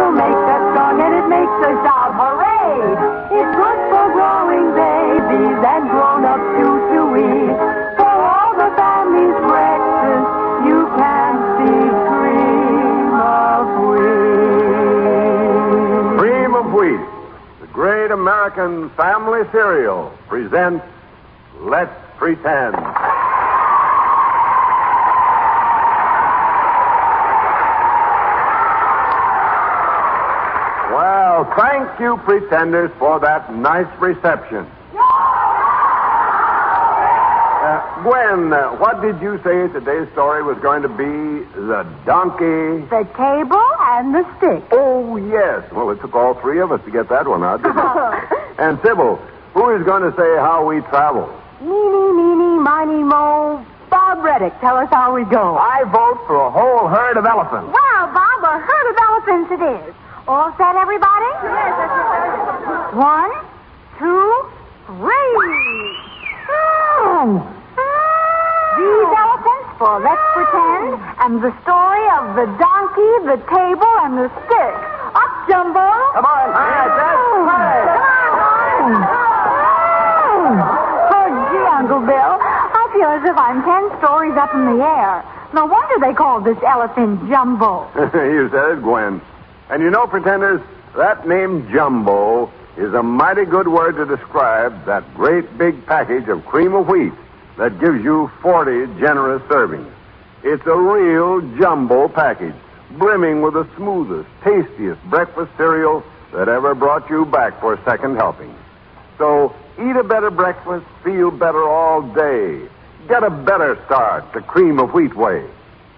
table makes us strong and it makes us shout, hooray! It's good for growing babies and grown-ups to eat. For all the family's breakfast, you can see Cream of Wheat. Cream of Wheat, the great American family cereal, presents Let's Pretend. Well, thank you, pretenders, for that nice reception. Gwen, what did you say today's story was going to be? The donkey? The table and the stick. Oh, yes. Well, it took all three of us to get that one out, didn't it? And Sybil, who is going to say how we travel? Meeny, meeny, miny, mo. Bob Reddick, tell us how we go. I vote for a whole herd of elephants. Well, Bob, a herd of elephants it is. All set, everybody? Yes, that's 1, 2, 3. These elephants for Let's Pretend, and the story of the donkey, the table, and the stick. Up, Jumbo! Come on. All right, Come on. Oh, gee, Uncle Bill, I feel as if I'm 10 stories up in the air. No wonder they called this elephant Jumbo. You said it, Gwen. And you know, pretenders, that name Jumbo is a mighty good word to describe that great big package of cream of wheat that gives you 40 generous servings. It's a real jumbo package, brimming with the smoothest, tastiest breakfast cereal that ever brought you back for a second helping. So eat a better breakfast, feel better all day. Get a better start the cream of wheat way.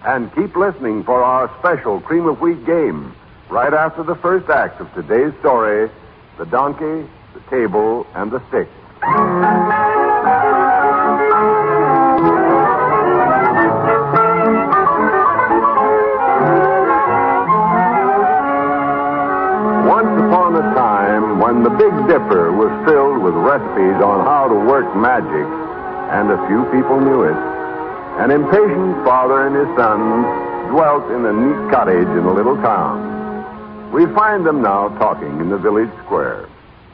And keep listening for our special cream of wheat game right after the first act of today's story, The Donkey, the Table, and the Stick. Once upon a time, when the Big Dipper was filled with recipes on how to work magic, and a few people knew it, an impatient father and his sons dwelt in a neat cottage in a little town. We find them now talking in the village square.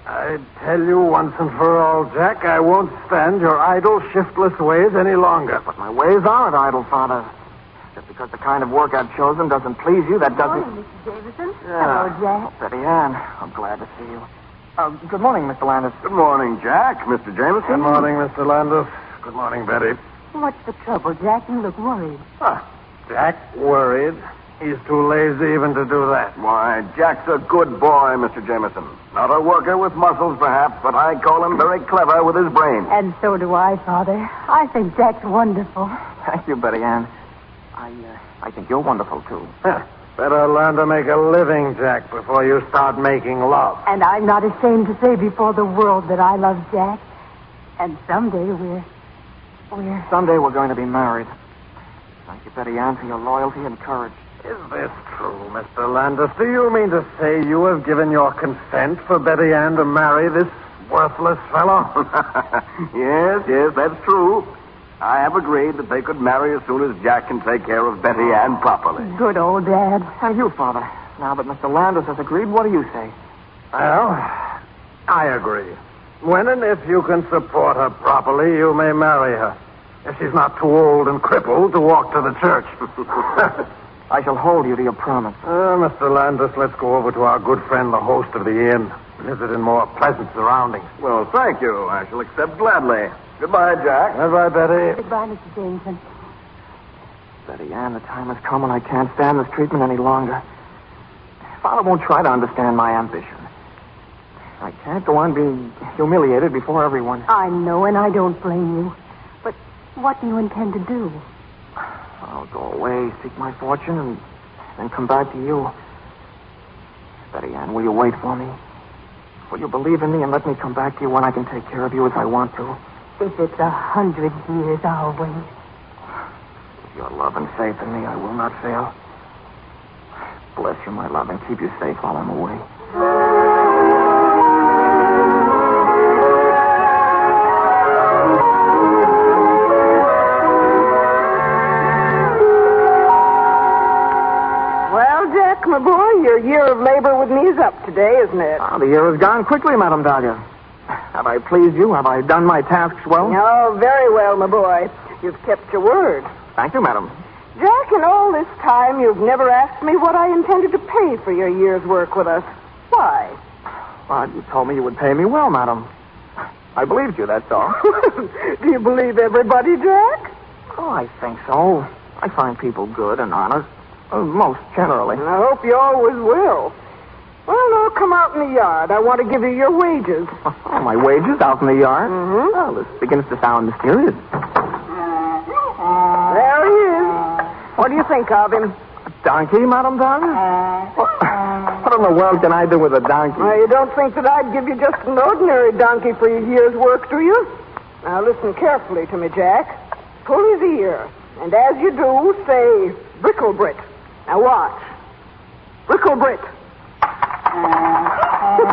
I tell you once and for all, Jack, I won't stand your idle, shiftless ways any longer. But my ways aren't idle, Father. Just because the kind of work I've chosen doesn't please you, that doesn't... Morning, Mr. Davison. Yeah. Hello, Jack. Oh, Betty Ann, I'm glad to see you. Good morning, Mr. Landis. Good morning, Jack. Mr. Jameson. Good morning, Mr. Landis. Good morning, Betty. What's the trouble, Jack? You look worried. Jack worried. He's too lazy even to do that. Why, Jack's a good boy, Mr. Jameson. Not a worker with muscles, perhaps, but I call him very clever with his brain. And so do I, Father. I think Jack's wonderful. Thank you, Betty Ann. I think you're wonderful, too. Better learn to make a living, Jack, before you start making love. And I'm not ashamed to say before the world that I love Jack. And someday Someday we're going to be married. Thank you, Betty Ann, for your loyalty and courage. Is this true, Mr. Landis? Do you mean to say you have given your consent for Betty Ann to marry this worthless fellow? Yes, that's true. I have agreed that they could marry as soon as Jack can take care of Betty Ann properly. Good old Dad. And you, Father. Now that Mr. Landis has agreed, what do you say? Well, I agree. When and if you can support her properly, you may marry her. If she's not too old and crippled to walk to the church. I shall hold you to your promise. Mr. Landis, let's go over to our good friend, the host of the inn. Visit in more pleasant surroundings. Well, thank you. I shall accept gladly. Goodbye, Jack. Goodbye, Betty. Goodbye, Mr. Jameson. Betty Ann, the time has come when I can't stand this treatment any longer. Father won't try to understand my ambition. I can't go on being humiliated before everyone. I know, and I don't blame you. But what do you intend to do? I'll go away, seek my fortune, and then come back to you. Betty Ann, will you wait for me? Will you believe in me and let me come back to you when I can take care of you as I want to? If it's 100 years, I'll wait. With your love and faith in me, I will not fail. Bless you, my love, and keep you safe while I'm away. Well, Jack, my boy, your year of labor with me is up today, isn't it? The year has gone quickly, Madame Dahlia. Have I pleased you? Have I done my tasks well? Oh, very well, my boy. You've kept your word. Thank you, Madam. Jack, in all this time, you've never asked me what I intended to pay for your year's work with us. Why? Well, you told me you would pay me well, Madam. I believed you, that's all. Do you believe everybody, Jack? Oh, I think so. I find people good and honest. Most generally. I hope you always will. Well, now, come out in the yard. I want to give you your wages. Oh, my wages out in the yard? Mm-hmm. Well, this begins to sound mysterious. There he is. What do you think of him? A donkey, Madame Dahlia? What in the world can I do with a donkey? Well, you don't think that I'd give you just an ordinary donkey for your year's work, do you? Now, listen carefully to me, Jack. Pull his ear. And as you do, say, Bricklebrit. Now watch. Bricklebrit.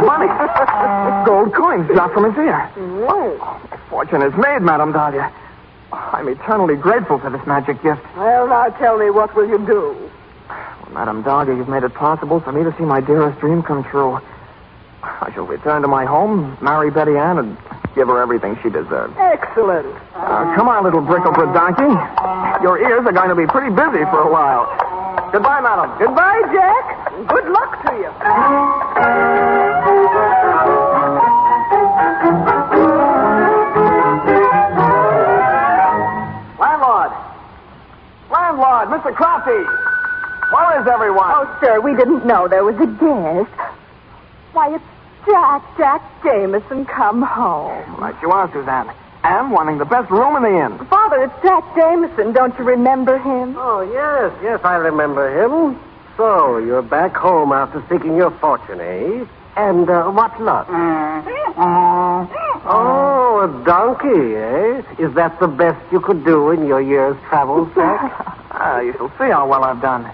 Money. Gold coins dropped from his ear. Mm. My fortune is made, Madame Dahlia. I'm eternally grateful for this magic gift. Well, now tell me, what will you do? Well, Madame Dahlia, you've made it possible for me to see my dearest dream come true. I shall return to my home, marry Betty Ann, and give her everything she deserves. Excellent. Come on, little Bricklebrit donkey. Your ears are going to be pretty busy for a while. Goodbye, Madam. Goodbye, Jack. Good luck to you. Landlord, Mr. Crafty. Where is everyone? Oh, sir, we didn't know there was a guest. Why, it's Jack Jameson come home. Right you are, Suzanne. And wanting the best room in the inn. Father, it's Jack Jameson. Don't you remember him? Oh, yes, I remember him. So, you're back home after seeking your fortune, eh? And what luck? Oh, a donkey, eh? Is that the best you could do in your year's travels, Jack? You shall see how well I've done.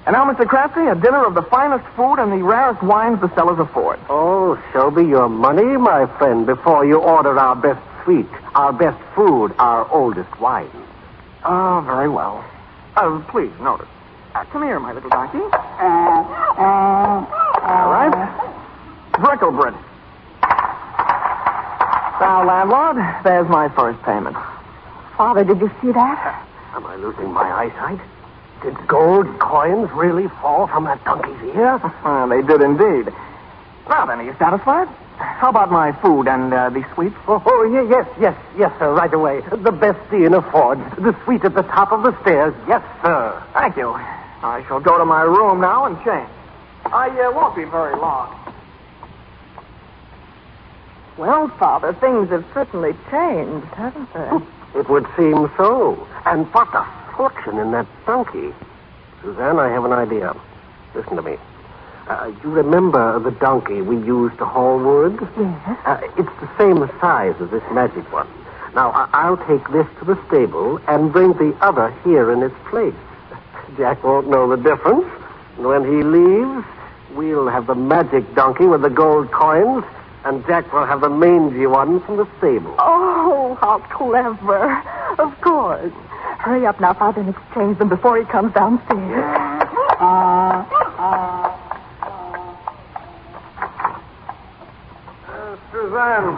And now, Mr. Crafty, a dinner of the finest food and the rarest wines the cellars afford. Oh, show me your money, my friend, before you order our best sweet, our best food, our oldest wine. Oh, very well. Please, notice. Come here, my little donkey. All right. Bricklebrit. Now, landlord, there's my first payment. Father, did you see that? Am I losing my eyesight? Did gold coins really fall from that donkey's ear? They did indeed. Now then, are you satisfied? How about my food and the sweets? Oh, yes, sir, right away. The best the inn affords. The suite at the top of the stairs. Yes, sir. Thank you. I shall go to my room now and change. I won't be very long. Well, Father, things have certainly changed, haven't they? It would seem so. And what a fortune in that donkey. Suzanne, I have an idea. Listen to me. You remember the donkey we used to haul wood? Yes. It's the same size as this magic one. Now, I'll take this to the stable and bring the other here in its place. Jack won't know the difference. And when he leaves, we'll have the magic donkey with the gold coins, and Jack will have the mangy one from the stable. Oh, how clever. Of course. Hurry up now, Father, and exchange them before he comes downstairs. Suzanne.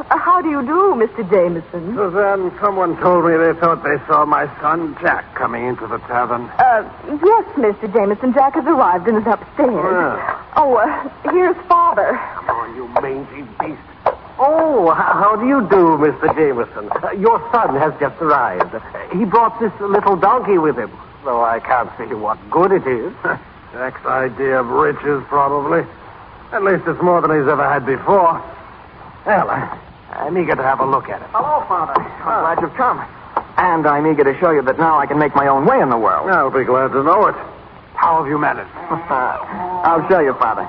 How do you do, Mr. Jameson? Suzanne, someone told me they thought they saw my son Jack coming into the tavern. Yes, Mr. Jameson. Jack has arrived and is upstairs. Here's Father. Come on, you mangy beast. Oh, how do you do, Mr. Jameson? Your son has just arrived. He brought this little donkey with him, though I can't see what good it is. Jack's idea of riches, probably. At least it's more than he's ever had before. Well, I'm eager to have a look at it. Hello, Father. I'm glad you've come. And I'm eager to show you that now I can make my own way in the world. I'll be glad to know it. How have you managed? I'll show you, Father.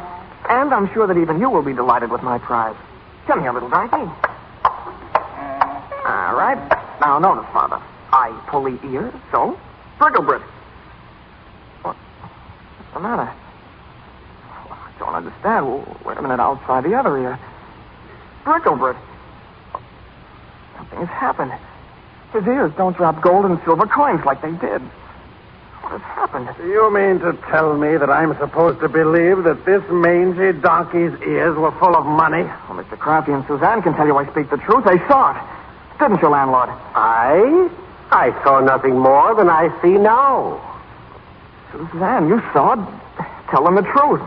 And I'm sure that even you will be delighted with my prize. Come here, little donkey. All right. Now, notice, Father. I pull the ear, so. Bricklebrit. What's the matter? I don't understand. Wait a minute, I'll try the other ear. Bricklebrit. Something has happened. His ears don't drop gold and silver coins like they did. What has happened? Do you mean to tell me that I'm supposed to believe that this mangy donkey's ears were full of money? Well, Mr. Crafty and Suzanne can tell you I speak the truth. They saw it. Didn't you, landlord? I saw nothing more than I see now. Suzanne, you saw it. Tell them the truth.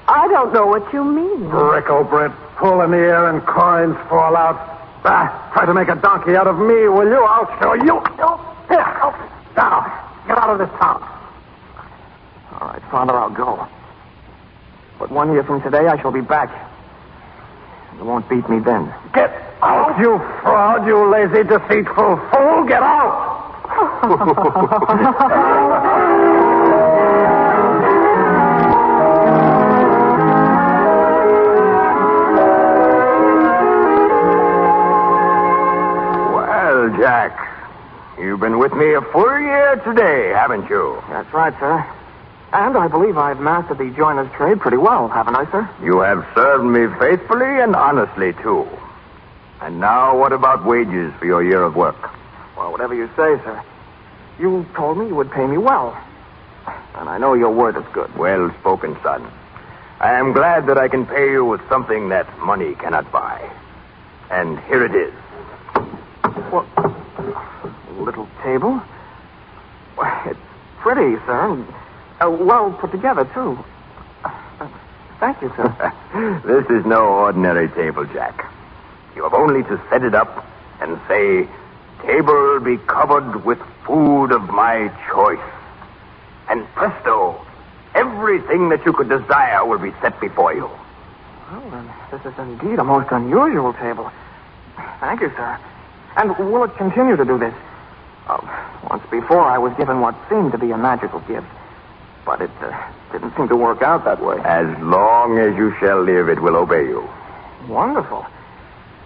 I don't know what you mean. Bricklebrit, pull in the air and coins fall out. Try to make a donkey out of me, will you? I'll show you. Here, down. Get out of this town. All right, Father, I'll go. But 1 year from today, I shall be back. You won't beat me then. Get out, you fraud, you lazy, deceitful fool. Get out. Well, Jack, you've been with me a full year today, haven't you? That's right, sir. And I believe I've mastered the joiner's trade pretty well, haven't I, sir? You have served me faithfully and honestly, too. And now, what about wages for your year of work? Well, whatever you say, sir. You told me you would pay me well. And I know your word is good. Well spoken, son. I am glad that I can pay you with something that money cannot buy. And here it is. Well, a little table? Well, it's pretty, sir. And, well put together, too. Thank you, sir. This is no ordinary table, Jack. You have only to set it up and say, "Table be covered with food of my choice." And presto, everything that you could desire will be set before you. Well, then, this is indeed a most unusual table. Thank you, sir. And will it continue to do this? Once before, I was given what seemed to be a magical gift. But it didn't seem to work out that way. As long as you shall live, it will obey you. Wonderful.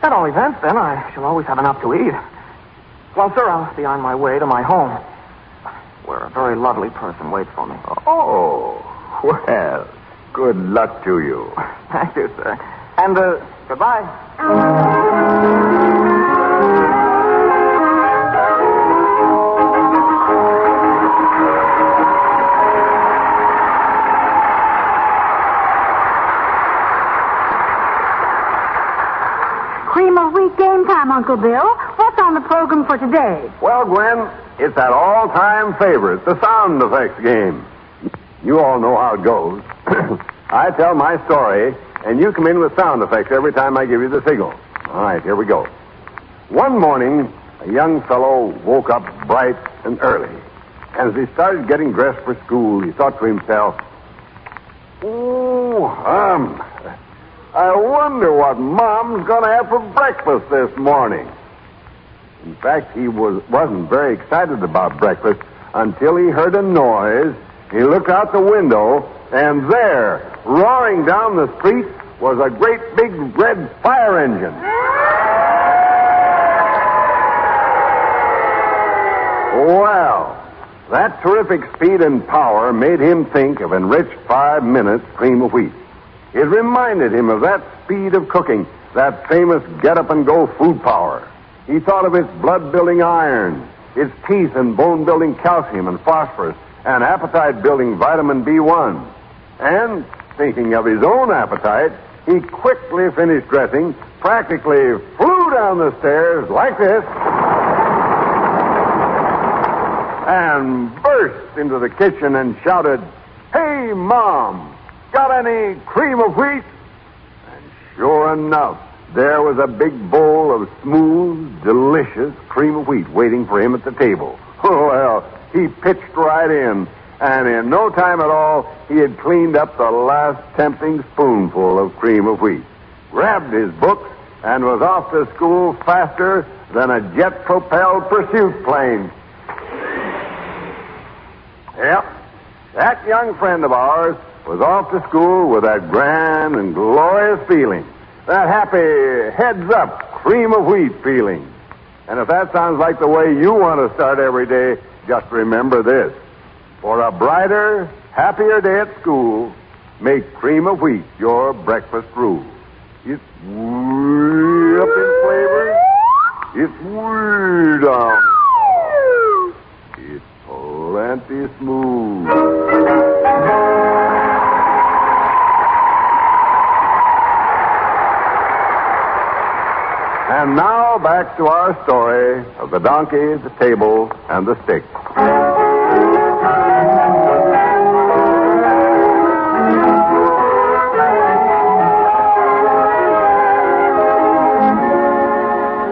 At all events, then, I shall always have enough to eat. Well, sir, I'll be on my way to my home, where a very lovely person waits for me. Oh, well, good luck to you. Thank you, sir. And, goodbye. Cream of wheat game time, Uncle Bill. What's on the program for today? Well, Gwen, it's that all-time favorite, the sound effects game. You all know how it goes. I tell my story, and you come in with sound effects every time I give you the signal. All right, here we go. One morning, a young fellow woke up bright and early. And as he started getting dressed for school, he thought to himself, I wonder what Mom's going to have for breakfast this morning. In fact, he wasn't very excited about breakfast until he heard a noise. He looked out the window, and there, roaring down the street, was a great big red fire engine. Well, that terrific speed and power made him think of enriched 5 minutes cream of wheat. It reminded him of that speed of cooking, that famous get-up-and-go food power. He thought of its blood-building iron, its teeth and bone-building calcium and phosphorus, and appetite-building vitamin B1. And, thinking of his own appetite, he quickly finished dressing, practically flew down the stairs like this, and burst into the kitchen and shouted, "Hey, Mom! Got any cream of wheat?" And sure enough, there was a big bowl of smooth, delicious cream of wheat waiting for him at the table. Well, he pitched right in, and in no time at all, he had cleaned up the last tempting spoonful of cream of wheat, grabbed his books, and was off to school faster than a jet-propelled pursuit plane. Yep, that young friend of ours was off to school with that grand and glorious feeling, that happy, heads-up, cream of wheat feeling. And if that sounds like the way you want to start every day, just remember this. For a brighter, happier day at school, make cream of wheat your breakfast rule. It's way up in flavor. It's way down. It's plenty smooth. And now back to our story of the donkey, the table, and the stick.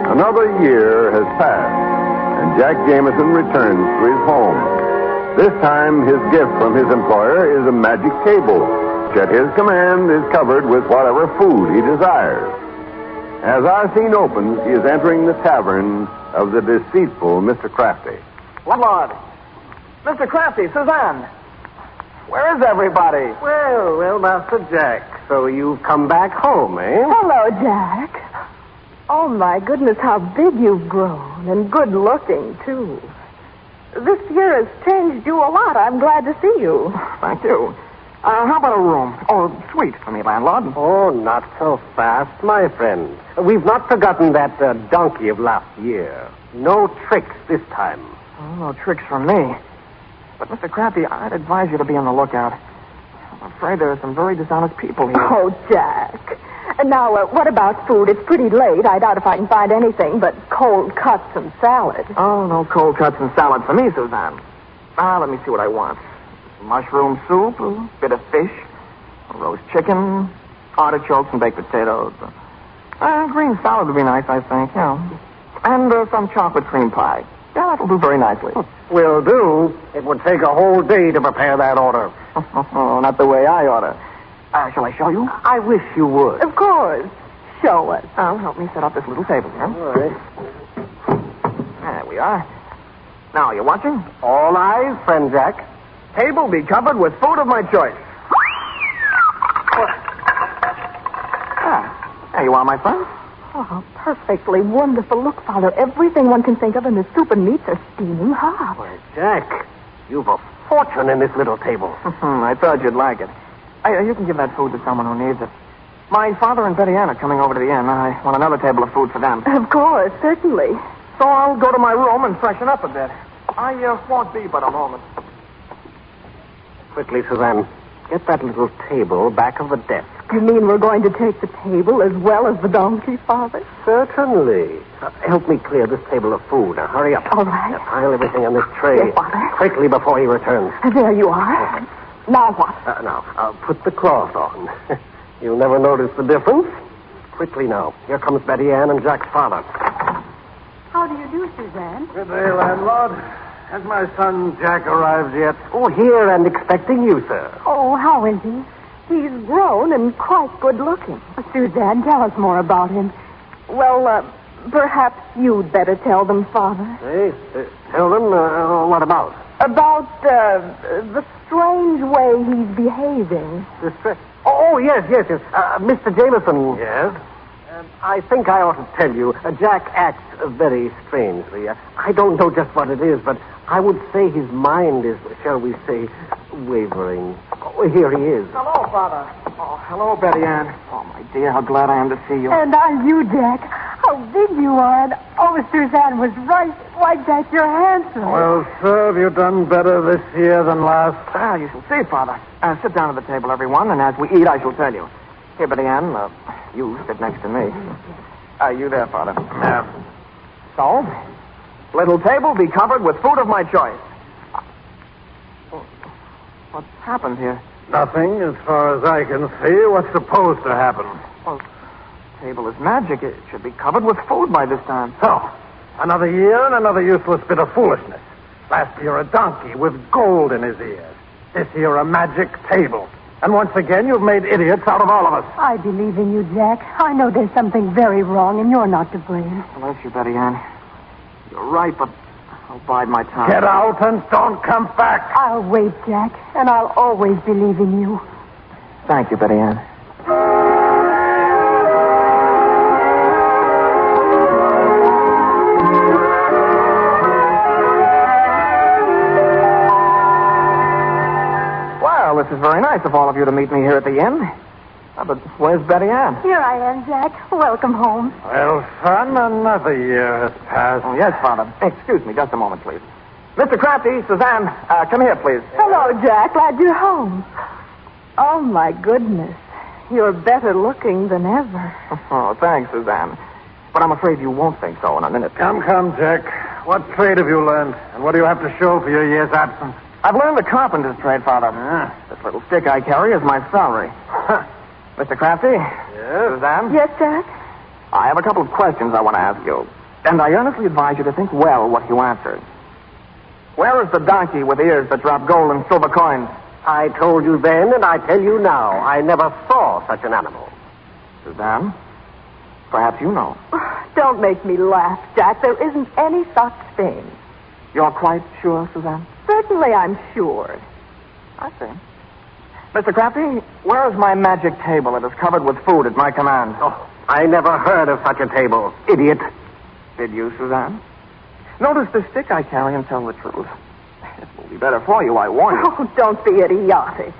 Another year has passed, and Jack Jameson returns to his home. This time, his gift from his employer is a magic table, which at his command is covered with whatever food he desires. As our scene opens, he is entering the tavern of the deceitful Mr. Crafty. Landlord. Mr. Crafty, Suzanne. Where is everybody? Well, Master Jack. So you've come back home, eh? Hello, Jack. Oh, my goodness, how big you've grown, and good-looking, too. This year has changed you a lot. I'm glad to see you. Thank you. How about a room? Or suite for me, landlord? Oh, not so fast, my friend. We've not forgotten that donkey of last year. No tricks this time. Oh, no tricks from me. But, Mr. Crafty, I'd advise you to be on the lookout. I'm afraid there are some very dishonest people here. Oh, Jack. Now, what about food? It's pretty late. I doubt if I can find anything but cold cuts and salad. Oh, no cold cuts and salad for me, Suzanne. Let me see what I want. Mushroom soup, a bit of fish, a roast chicken, artichokes and baked potatoes. Green salad would be nice, I think, yeah. And some chocolate cream pie. Yeah, that'll do very nicely. Will do. It would take a whole day to prepare that order. Oh, not the way I order. Shall I show you? I wish you would. Of course. Show us. Help me set up this little table here. All right. There we are. Now, you watching? All eyes, friend Jack. Table be covered with food of my choice. There you are, my friend. Oh, perfectly wonderful. Look, Father, everything one can think of, and the soup and meats are steaming hot. Why, Jack, you've a fortune in this little table. I thought you'd like it. You can give that food to someone who needs it. My father and Betty Ann are coming over to the inn. I want another table of food for them. Of course, certainly. So I'll go to my room and freshen up a bit. I won't be but a moment. Quickly, Suzanne, get that little table back of the desk. You mean we're going to take the table as well as the donkey, Father? Certainly. Help me clear this table of food. Now, hurry up. All right. Pile everything on this tray. Yes, Father. Quickly before he returns. There you are. Now what? Now, put the cloth on. You'll never notice the difference. Quickly now. Here comes Betty Ann and Jack's father. How do you do, Suzanne? Good day, landlord. Has my son Jack arrived yet? Oh, here and expecting you, sir. Oh, how is he? He's grown and quite good-looking. Suzanne, tell us more about him. Well, perhaps you'd better tell them, Father. Hey, tell them what about? About the strange way he's behaving. Oh, yes. Mr. Jameson. Yes? I think I ought to tell you, Jack acts very strangely. I don't know just what it is, but I would say his mind is, shall we say, wavering. Oh, here he is. Hello, Father. Oh, hello, Betty Ann. Oh, my dear, how glad I am to see you. And are you, Jack? How big you are. And, Suzanne was right. Why, Jack, you're handsome. Well, sir, have you done better this year than last? Well, you shall see, Father. Sit down at the table, everyone, and as we eat, I shall tell you. Here, Betty Ann, you sit next to me. You there, Father. So, little table be covered with food of my choice. What's happened here? Nothing, as far as I can see. What's supposed to happen? Well, table is magic. It should be covered with food by this time. So, another year and another useless bit of foolishness. Last year, a donkey with gold in his ears. This year, a magic table. And once again, you've made idiots out of all of us. I believe in you, Jack. I know there's something very wrong, and you're not to blame. Bless you, Betty Ann. You're right, but I'll bide my time. Get out and don't come back. I'll wait, Jack, and I'll always believe in you. Thank you, Betty Ann. Well, this is very nice of all of you to meet me here at the inn. But where's Betty Ann? Here I am, Jack. Welcome home. Well, son, another year has passed. Oh, yes, Father. Excuse me just a moment, please. Mr. Crafty, Suzanne, come here, please. Hello, Jack. Glad you're home. Oh, my goodness. You're better looking than ever. Oh, thanks, Suzanne. But I'm afraid you won't think so in a minute. Come, Jack. What trade have you learned? And what do you have to show for your year's absence? I've learned the carpenter's trade, Father. This little stick I carry is my salary. Mr. Crafty? Yes? Suzanne? Yes, Jack? I have a couple of questions I want to ask you. And I earnestly advise you to think well what you answer. Where is the donkey with ears that drop gold and silver coins? I told you then, and I tell you now, I never saw such an animal. Suzanne? Perhaps you know. Don't make me laugh, Jack. There isn't any such thing. You're quite sure, Suzanne? Certainly I'm sure. I see. Mr. Crafty, where is my magic table? It is covered with food at my command. Oh, I never heard of such a table, idiot. Did you, Suzanne? Notice the stick I carry and tell the truth. It will be better for you, I warn you. Oh, don't be idiotic.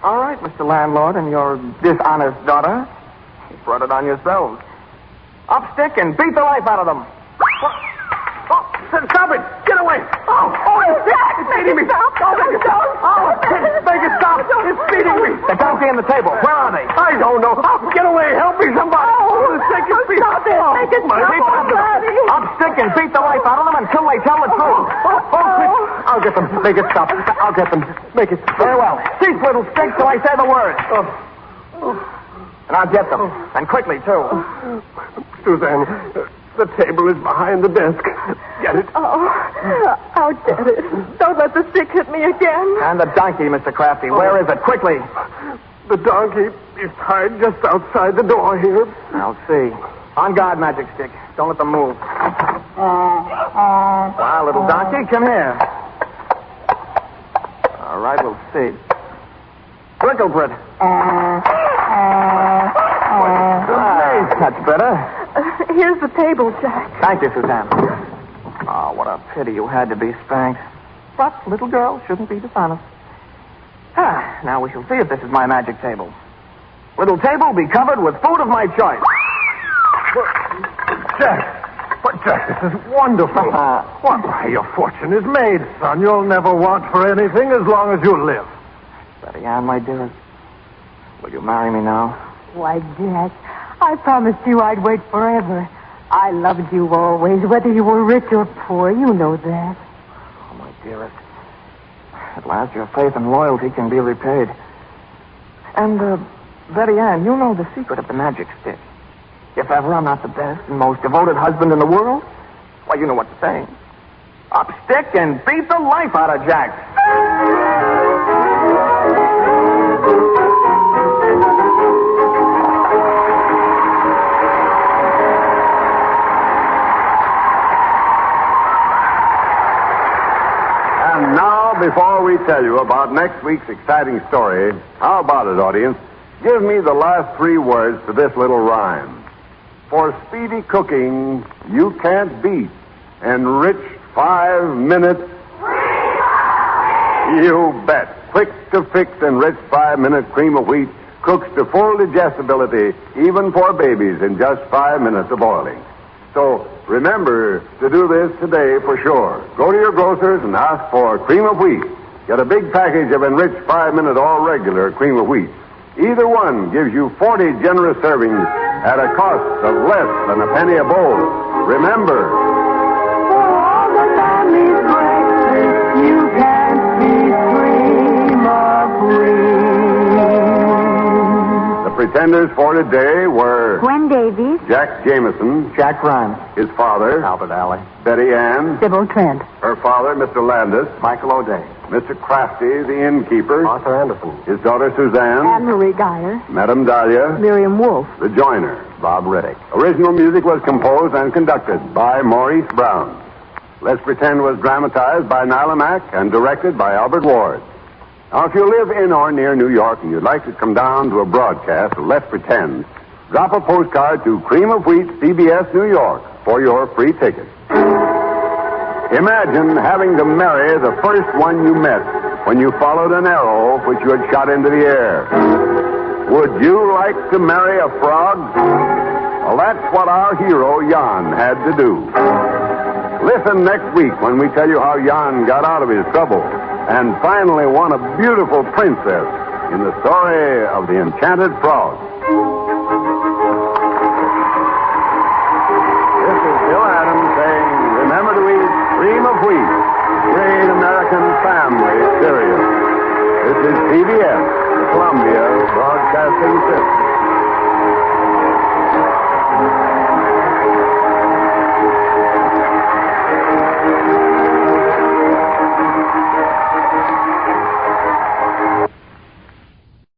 All right, Mr. Landlord and your dishonest daughter. You brought it on yourselves. Up stick and beat the life out of them. Stop it! Get away! Oh, Jack! It's beating me! Stop! Oh, make it stop! It's beating me! The donkey and the table. Where are they? I don't know. Get away! Help me, somebody! Oh, the stick is beating. Stop it! Make it stop, somebody! Up stick and beat the life out of them until they tell the truth. I'll get them. Make it stop. I'll get them. Make it stop. Very well. Cease, little stick, till I say the word. And I'll get them. And quickly, too. Suzanne, the table is behind the desk. Get it? Oh, I'll get it. Don't let the stick hit me again. And the donkey, Mr. Crafty. Where is it? Quickly. The donkey is tied just outside the door here. I'll see. On guard, Magic Stick. Don't let them move. Well, little donkey, come here. All right, we'll see. Bricklebrit. That's better. Here's the table, Jack. Thank you, Suzanne. Oh, what a pity you had to be spanked. But little girls shouldn't be dishonest. Now we shall see if this is my magic table. Little table be covered with food of my choice. Jack, this is wonderful. Why, your fortune is made, son. You'll never want for anything as long as you live. Betty Ann, my dearest, will you marry me now? Why, Jack, I promised you I'd wait forever. I loved you always, whether you were rich or poor. You know that. Oh, my dearest. At last your faith and loyalty can be repaid. And, Betty Ann, you know the secret of the magic stick. If ever I'm not the best and most devoted husband in the world, well, you know what to say. Up stick and beat the life out of Jack. And now, before we tell you about next week's exciting story, how about it, audience? Give me the last 3 words to this little rhyme. For speedy cooking, you can't beat enriched 5 minutes. You bet. Quick to fix enriched 5-minute cream of wheat cooks to full digestibility, even for babies, in just 5 minutes of boiling. So remember to do this today for sure. Go to your grocer's and ask for cream of wheat. Get a big package of enriched 5-minute all regular cream of wheat. Either one gives you 40 generous servings at a cost of less than a penny a bowl. Remember, For all the family's breakfast, you can't beat cream of wheat. the pretenders for today were Gwen Davies, Jack Jameson, Jack Rhymes. his father, Albert Alley. Betty Ann, Sybil Trent. her father, Mr. Landis, Michael O'Day. Mr. Crafty, the innkeeper, Arthur Anderson. his daughter Suzanne, Anne-Marie Geyer. Madame Dahlia, Miriam Wolfe. the joiner. Bob Riddick. Original music was composed and conducted by Maurice Brown. Let's Pretend was dramatized by Nila Mack and directed by Albert Ward. Now, if you live in or near New York and you'd like to come down to a broadcast of Let's Pretend, drop a postcard to Cream of Wheat, CBS, New York, for your free ticket. Imagine having to marry the first one you met when you followed an arrow which you had shot into the air. Would you like to marry a frog? Well, that's what our hero, Jan, had to do. Listen next week when we tell you how Jan got out of his trouble and finally won a beautiful princess in the story of the Enchanted Frog. This is Bill Adams saying, remember to eat cream of wheat, great American family cereal. This is CBS, the Columbia Broadcasting System.